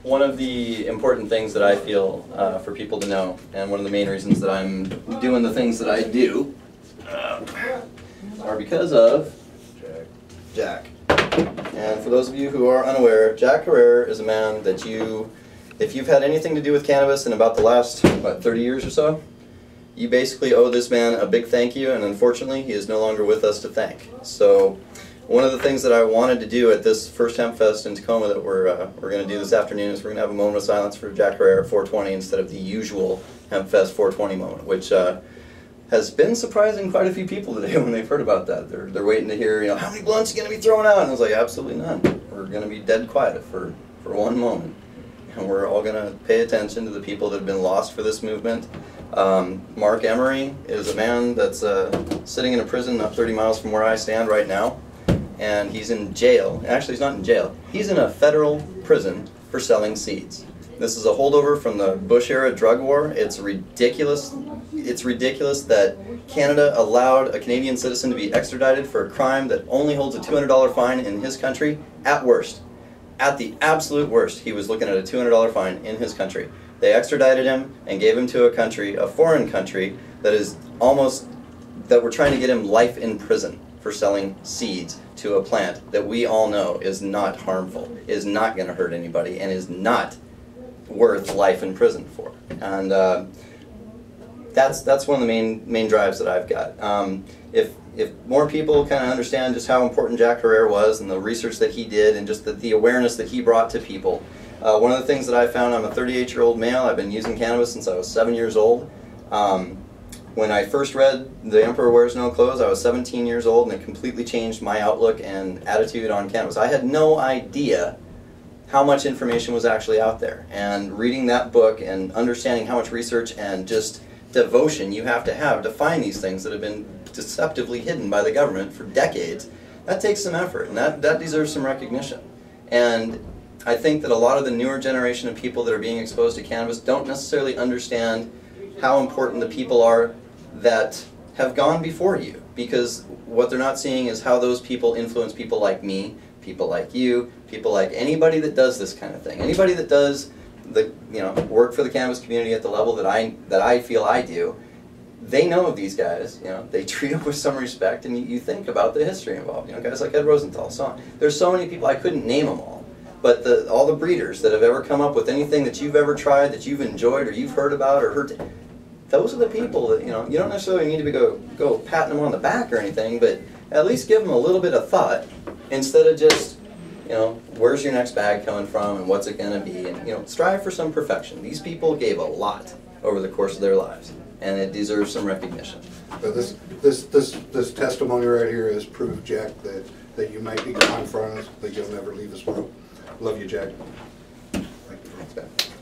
One of the important things that I feel for people to know, and one of the main reasons that I'm doing the things that I do, are because of Jack. And for those of you who are unaware, Jack Herrera is a man that if you've had anything to do with cannabis in about the last, 30 years or so, you basically owe this man a big thank you, and unfortunately he is no longer with us to thank. So one of the things that I wanted to do at this first Hempfest in Tacoma that we're going to do this afternoon is we're going to have a moment of silence for Jack Herrera at 420 instead of the usual Hempfest 420 moment, which has been surprising quite a few people today when they've heard about that. They're waiting to hear, you know, how many blunts are you going to be throwing out? And I was like, absolutely none. We're going to be dead quiet for one moment. And we're all going to pay attention to the people that have been lost for this movement. Mark Emery is a man that's sitting in a prison up 30 miles from where I stand right now. And he's in jail. Actually, he's not in jail. He's in a federal prison for selling seeds. This is a holdover from the Bush-era drug war. It's ridiculous. It's ridiculous that Canada allowed a Canadian citizen to be extradited for a crime that only holds a $200 fine in his country, at worst. At the absolute worst, he was looking at a $200 fine in his country. They extradited him and gave him to a country, a foreign country, that we're trying to get him life in prison for selling seeds to a plant that we all know is not harmful, is not going to hurt anybody, and is not worth life in prison for. And that's one of the main drives that I've got. If more people kind of understand just how important Jack Herrera was and the research that he did and just the awareness that he brought to people, one of the things that I found, I'm a 38-year-old male, I've been using cannabis since I was 7 years old. When I first read The Emperor Wears No Clothes, I was 17 years old, and it completely changed my outlook and attitude on cannabis. I had no idea how much information was actually out there. And reading that book and understanding how much research and just devotion you have to find these things that have been deceptively hidden by the government for decades, that takes some effort, and that deserves some recognition. And I think that a lot of the newer generation of people that are being exposed to cannabis don't necessarily understand how important the people are that have gone before you, because what they're not seeing is how those people influence people like me, people like you, people like anybody that does this kind of thing, anybody that does the work for the cannabis community at the level that I feel I do. They know of these guys, they treat them with some respect, and you think about the history involved, guys like Ed Rosenthal, so on. There's so many people, I couldn't name them all, but all the breeders that have ever come up with anything that you've ever tried, that you've enjoyed, or you've heard about, or heard, those are the people that, you don't necessarily need to go patting them on the back or anything, but at least give them a little bit of thought, instead of just, where's your next bag coming from and what's it going to be, and, strive for some perfection. These people gave a lot over the course of their lives, and it deserves some recognition. But this testimony right here is proof, Jack, that you might be gone from us, but you'll never leave us, bro. Love you, Jack. Thank you.